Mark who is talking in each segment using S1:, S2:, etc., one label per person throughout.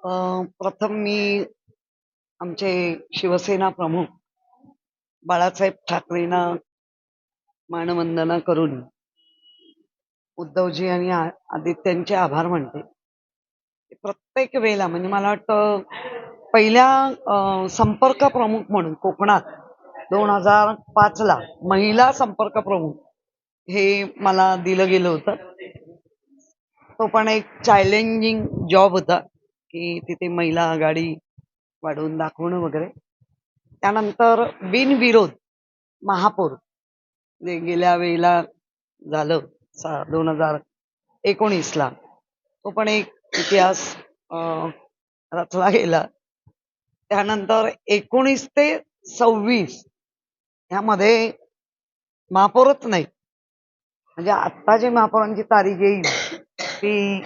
S1: प्रथम मी आमचे शिवसेना प्रमुख बाळासाहेब ठाकरेंना मानवंदना करून उद्धवजी आणि आदित्यांचे आभार मानते. प्रत्येक वेळेला म्हणजे मला वाटतं पहिल्या संपर्क प्रमुख म्हणून कोकणात 2005 ला महिला संपर्क प्रमुख हे मला दिलं गेलं होतं. तो पण एक चॅलेंजिंग जॉब होता की तिथे महिला आघाडी वाढवून दाखवणं वगैरे. त्यानंतर बिनविरोध महापौर जे गेल्या वेळेला झालं 2019 ला, तो पण एक इतिहास रचला गेला. त्यानंतर 19 ते 26 ह्यामध्ये महापौरच नाही, म्हणजे आत्ता जे महापौरांची तारीख येईल ती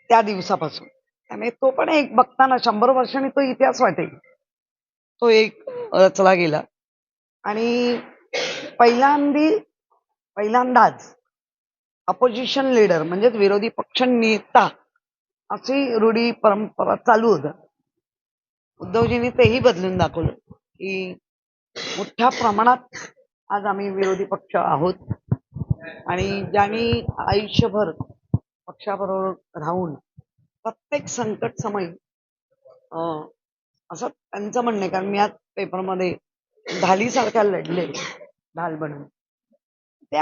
S1: त्या दिवसापासून, त्यामुळे तो पण एक बघताना 100 वर्षांनी तो इतिहास वाटेल, तो एक रचला गेला. आणि पहिल्यांदाच अपोजिशन लीडर म्हणजेच विरोधी पक्ष नेता अशी रूढी परंपरा चालू होतं. उद्धवजींनी तेही बदलून दाखवलं की मोठ्या प्रमाणात आज आम्ही विरोधी पक्ष आहोत आणि ज्यांनी आयुष्यभर पक्षाबरोबर राहून प्रत्येक संकट समय असं त्यांचं म्हणणं आहे. कारण मी आज पेपरमध्ये ढालीसारख्या लढले, ढाल बनून.